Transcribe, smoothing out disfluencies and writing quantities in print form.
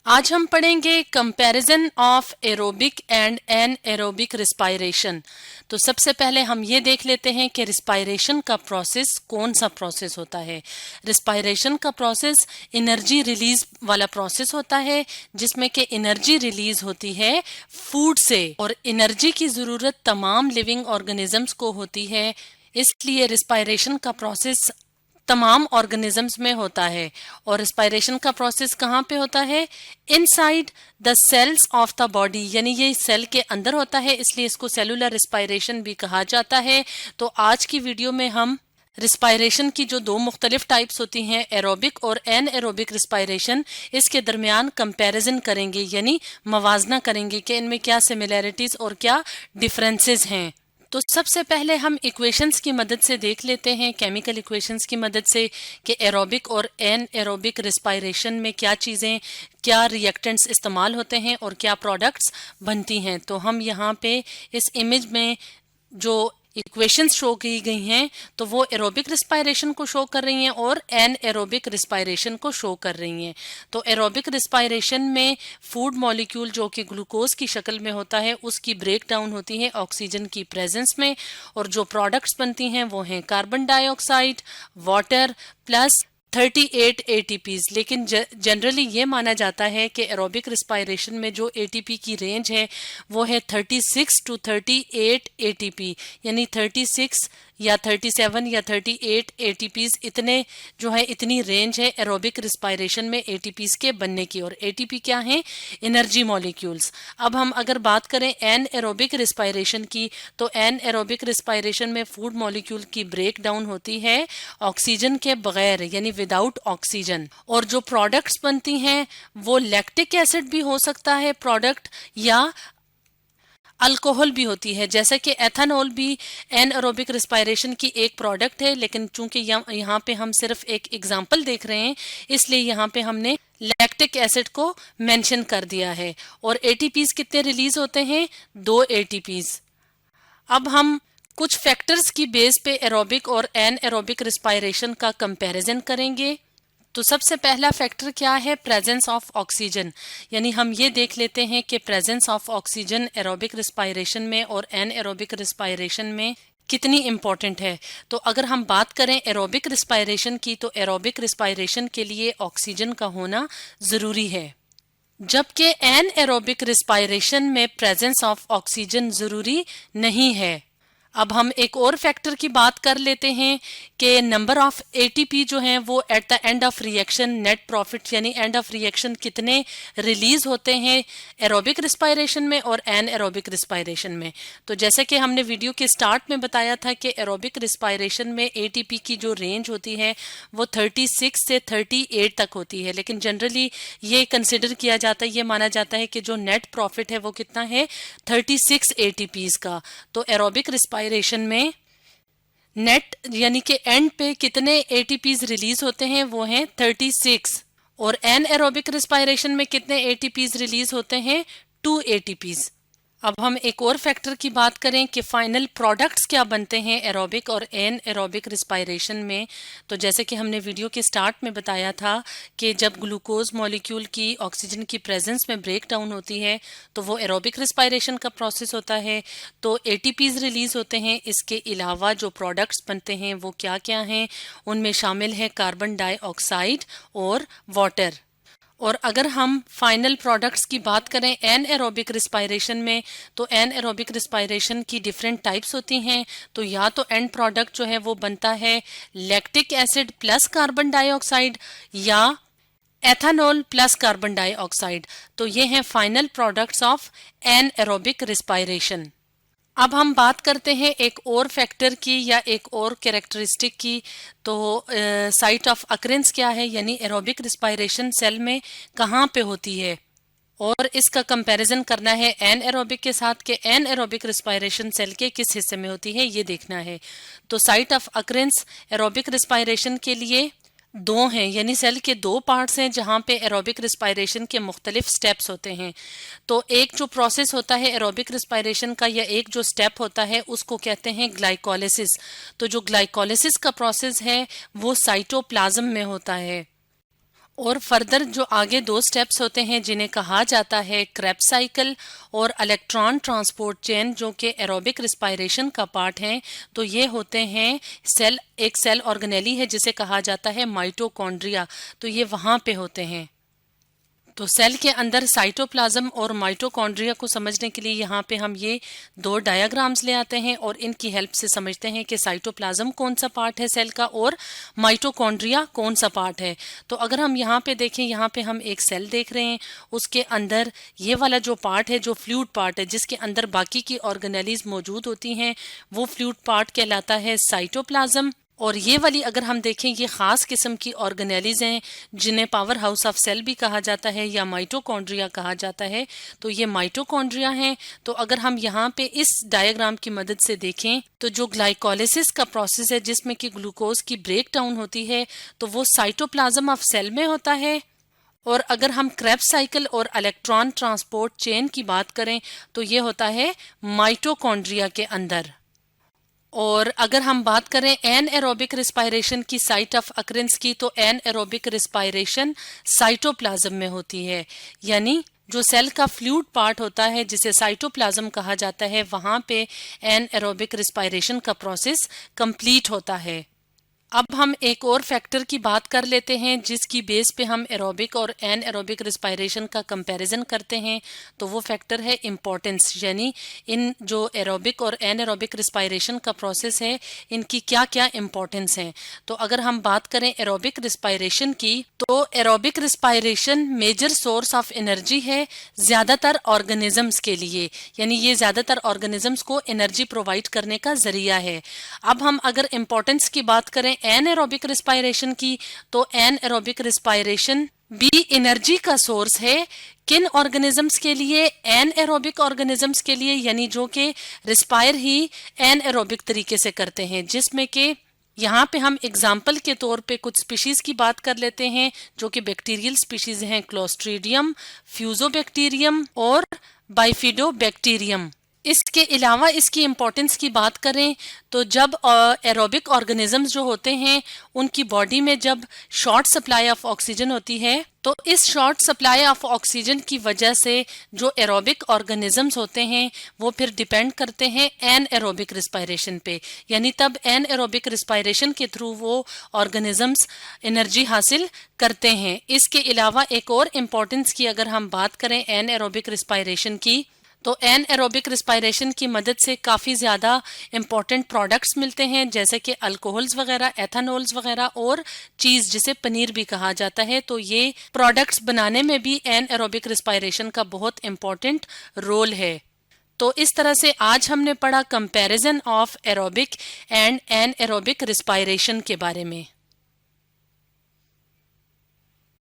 आज हम पढ़ेंगे comparison of aerobic and anaerobic respiration. तो सबसे पहले हम ये देख लेते हैं कि रिस्पायरेशन का प्रोसेस कौन सा प्रोसेस होता है। रिस्पायरेशन का प्रोसेस एनर्जी रिलीज वाला प्रोसेस होता है, जिसमें कि एनर्जी रिलीज होती है फूड से, और एनर्जी की जरूरत तमाम लिविंग ऑर्गेनिजम्स को होती है। इसलिए रिस्पायरेशन का प्रोसेस तमाम ऑर्गेनिजम्स में होता है। और रिस्पायरेशन का प्रोसेस कहाँ पे होता है? Inside the cells of the body, यानी ये सेल के अंदर होता है, इसलिए इसको सेलुलर रिस्पायरेशन भी कहा जाता है। तो आज की वीडियो में हम रिस्पायरेशन की जो दो मुख्तलिफ टाइप्स होती हैं, एरोबिक और एन एरोबिक रिस्पायरेशन, इसके दरमियान कंपैरिजन करेंगे, यानी मवाजना करेंगे कि इनमें क्या सिमिलैरिटीज और क्या डिफरेंसेस हैं। तो सबसे पहले हम इक्वेशंस की मदद से देख लेते हैं, केमिकल इक्वेशंस की मदद से, कि एरोबिक और एन एरोबिक रिस्पायरेशन में क्या चीज़ें, क्या रिएक्टेंट्स इस्तेमाल होते हैं और क्या प्रोडक्ट्स बनती हैं। तो हम यहाँ पे इस इमेज में जो इक्वेशंस शो की गई हैं, तो वो एरोबिक रिस्पायरेशन को शो कर रही हैं और एन एरोबिक रिस्पायरेशन को शो कर रही हैं। तो एरोबिक रिस्पायरेशन में फूड मॉलिक्यूल जो कि ग्लूकोज की शक्ल में होता है, उसकी ब्रेक डाउन होती है ऑक्सीजन की प्रेजेंस में, और जो प्रोडक्ट्स बनती हैं वो हैं carbon dioxide, water plus 38 ATPs. लेकिन जनरली ये माना जाता है कि एरोबिक रिस्पायरेशन में जो एटीपी की रेंज है वो है 36 टू 38 एटीपी, यानी 36 या 37 या 38 एटीपीज, इतने जो है इतनी रेंज है एरोबिक रिस्पायरेशन में एटीपीज के बनने की। और एटीपी क्या है? Energy molecules. अब हम अगर बात करें एन एरोबिक रिस्पायरेशन की, तो एन एरोबिक रिस्पायरेशन में फूड मॉलिक्यूल की ब्रेक डाउन होती है ऑक्सीजन के बगैर, यानी विदाउट ऑक्सीजन। और जो प्रोडक्ट्स बनती हैं वो लैक्टिक एसिड भी हो सकता है प्रोडक्ट, या अल्कोहल भी होती है, जैसे कि एथेनॉल भी एन एरोबिक रिस्पायरेशन की एक प्रोडक्ट है। लेकिन चूंकि यहाँ पे हम सिर्फ एक एग्जांपल देख रहे हैं, इसलिए यहाँ पे हमने लैक्टिक एसिड को मेंशन कर दिया है। और एटीपीज कितने रिलीज होते हैं? 2 एटीपीज। अब हम कुछ फैक्टर्स की बेस पे एरोबिक और एन एरोबिक रिस्पायरेशन का कंपैरिजन करेंगे। तो सबसे पहला फैक्टर क्या है? Presence of oxygen. यानी हम ये देख लेते हैं कि presence of oxygen aerobic respiration में और एन एरोबिक रिस्पायरेशन में कितनी इम्पोर्टेंट है। तो अगर हम बात करें एरोबिक रिस्पायरेशन की, तो एरोबिक रिस्पायरेशन के लिए ऑक्सीजन का होना जरूरी है, जबकि एन एरोबिक रिस्पायरेशन में प्रेजेंस ऑफ ऑक्सीजन जरूरी नहीं है। अब हम एक और फैक्टर की बात कर लेते हैं कि नंबर ऑफ एटीपी जो हैं वो at the end of reaction net profit, यानी एंड ऑफ रिएक्शन कितने रिलीज होते हैं एरोबिक रिस्पायरेशन में और एन एरोबिक रिस्पायरेशन में। तो जैसे कि हमने वीडियो के स्टार्ट में बताया था कि एरोबिक रिस्पायरेशन में एटीपी की जो रेंज होती है वो 36 से 38 तक होती है, लेकिन जनरली ये कंसिडर किया जाता है, ये माना जाता है कि जो नेट प्रॉफिट है वो कितना है? 36 एटीपीज का। तो एरोबिक रिस्पायरेशन में नेट यानी कि एंड पे कितने एटीपीज रिलीज होते हैं? वो हैं 36। और एन एरोबिक रिस्पायरेशन में कितने एटीपीज रिलीज होते हैं? 2 एटीपीज। अब हम एक और फैक्टर की बात करें कि फाइनल प्रोडक्ट्स क्या बनते हैं एरोबिक और एन एरोबिक रिस्पायरेशन में। तो जैसे कि हमने वीडियो के स्टार्ट में बताया था कि जब ग्लूकोज मॉलिक्यूल की ऑक्सीजन की प्रेजेंस में ब्रेक डाउन होती है तो वो एरोबिक रिस्पायरेशन का प्रोसेस होता है, तो एटीपीज रिलीज होते हैं। इसके अलावा जो प्रोडक्ट्स बनते हैं वो क्या क्या हैं? उनमें शामिल है कार्बन डाइऑक्साइड और वाटर। और अगर हम फाइनल प्रोडक्ट्स की बात करें एन एरोबिक रिस्पायरेशन में, तो एन एरोबिक रिस्पायरेशन की डिफरेंट टाइप्स होती हैं। तो या तो एंड प्रोडक्ट जो है वो बनता है lactic acid plus carbon dioxide, या एथेनॉल प्लस कार्बन डाइऑक्साइड। तो ये हैं final products of anaerobic respiration. अब हम बात करते हैं एक और फैक्टर की या एक और कैरेक्टरिस्टिक की। तो साइट ऑफ अकरेंस क्या है, यानी एरोबिक रिस्पायरेशन सेल में कहाँ पे होती है, और इसका कंपैरिजन करना है एन एरोबिक के साथ कि एन एरोबिक रिस्पायरेशन सेल के किस हिस्से में होती है, ये देखना है। तो site of occurrence aerobic respiration के लिए 2 हैं, यानी सेल के 2 पार्ट्स हैं जहाँ पे एरोबिक रिस्पायरेशन के मुख्तलिफ स्टेप्स होते हैं। तो एक जो प्रोसेस होता है एरोबिक रिस्पायरेशन का, या एक जो स्टेप होता है, उसको कहते हैं ग्लाइकोलिसिस। तो जो ग्लाइकोलिसिस का प्रोसेस है वो साइटोप्लाज्म में होता है। और फर्दर जो आगे दो स्टेप्स होते हैं जिन्हें कहा जाता है क्रेब्स साइकिल और इलेक्ट्रॉन ट्रांसपोर्ट चेन, जो कि एरोबिक रिस्पायरेशन का पार्ट हैं, तो ये होते हैं एक सेल ऑर्गेनेली है जिसे कहा जाता है माइटोकॉन्ड्रिया, तो ये वहां पे होते हैं। तो सेल के अंदर साइटोप्लाज्म और माइटोकॉन्ड्रिया को समझने के लिए यहाँ पे हम ये दो डायग्राम्स ले आते हैं और इनकी हेल्प से समझते हैं कि साइटोप्लाज्म कौन सा पार्ट है सेल का और माइटोकॉन्ड्रिया कौन सा पार्ट है। तो अगर हम यहाँ पे देखें, यहाँ पे हम एक सेल देख रहे हैं, उसके अंदर ये वाला जो पार्ट है, जो फ्लूइड पार्ट है जिसके अंदर बाकी की ऑर्गेनेलीज मौजूद होती हैं, वो फ्लूइड पार्ट कहलाता है साइटोप्लाज्म। और ये वाली अगर हम देखें, ये खास किस्म की ऑर्गेनेलीज हैं जिन्हें पावर हाउस ऑफ सेल भी कहा जाता है या माइटोकॉन्ड्रिया कहा जाता है, तो ये माइटोकॉन्ड्रिया हैं। तो अगर हम यहाँ पे इस डायग्राम की मदद से देखें तो जो ग्लाइकोलिसिस का प्रोसेस है जिसमें कि ग्लूकोज की ब्रेक डाउन होती है, तो वो साइटोप्लाज्म ऑफ सेल में होता है। और अगर हम क्रेब्स साइकिल और इलेक्ट्रॉन ट्रांसपोर्ट चेन की बात करें तो ये होता है माइटोकॉन्ड्रिया के अंदर। और अगर हम बात करें एन एरोबिक रिस्पायरेशन की साइट ऑफ अकरेंस की, तो एन एरोबिक रिस्पायरेशन साइटोप्लाज्म में होती है, यानी जो सेल का फ्लूइड पार्ट होता है जिसे साइटोप्लाज्म कहा जाता है, वहां पे एन एरोबिक रिस्पायरेशन का प्रोसेस कंप्लीट होता है। अब हम एक और फैक्टर की बात कर लेते हैं जिसकी बेस पे हम एरोबिक और एन एरोबिक रिस्पायरेशन का कंपैरिजन करते हैं, तो वो फैक्टर है इम्पोर्टेंस, यानी इन जो एरोबिक और एन एरोबिक रिस्पायरेशन का प्रोसेस है इनकी क्या क्या इम्पोर्टेंस है। तो अगर हम बात करें एरोबिक रिस्पायरेशन की, तो aerobic respiration major source of energy है ज्यादातर ऑर्गेनिजम्स के लिए, यानी ये ज्यादातर ऑर्गेनिजम्स को एनर्जी प्रोवाइड करने का जरिया है। अब हम अगर इम्पोर्टेंस की बात करें एन एरोबिक रिस्पायरेशन की, तो एन एरोबिक रिस्पायरेशन भी एनर्जी का सोर्स है किन ऑर्गेनिजम्स के लिए, एन एरोबिक ऑर्गेनिजम्स के लिए, यानी जो कि रिस्पायर ही एन एरोबिक तरीके से करते हैं, जिसमें कि यहाँ पे हम एग्जाम्पल के तौर पे कुछ स्पीशीज की बात कर लेते हैं जो कि बैक्टीरियल स्पीशीज हैं, क्लोस्ट्रीडियम, फ्यूजोबैक्टीरियम और बाइफिडोबैक्टीरियम। इसके अलावा इसकी इम्पोर्टेंस की बात करें तो जब एरोबिक ऑर्गेनिजम्स जो होते हैं उनकी बॉडी में जब शॉर्ट सप्लाई ऑफ ऑक्सीजन होती है, तो इस शॉर्ट सप्लाई ऑफ ऑक्सीजन की वजह से जो एरोबिक ऑर्गेनिजम्स होते हैं वो फिर डिपेंड करते हैं एन एरोबिक रिस्पायरेशन पे, यानी तब एन एरोबिक रिस्पायरेशन के थ्रू वो ऑर्गेनिजम्स एनर्जी हासिल करते हैं। इसके अलावा एक और इम्पोर्टेंस की अगर हम बात करें एन एरोबिक रिस्पायरेशन की, तो एन एरोबिक रिस्पायरेशन की मदद से काफ़ी ज़्यादा इंपॉर्टेंट प्रोडक्ट्स मिलते हैं जैसे कि अल्कोहल्स वगैरह, एथेनॉल्स वगैरह और चीज़ जिसे पनीर भी कहा जाता है। तो ये प्रोडक्ट्स बनाने में भी एन एरोबिक रिस्पायरेशन का बहुत इंपॉर्टेंट रोल है। तो इस तरह से आज हमने पढ़ा comparison of aerobic and anaerobic respiration के बारे में।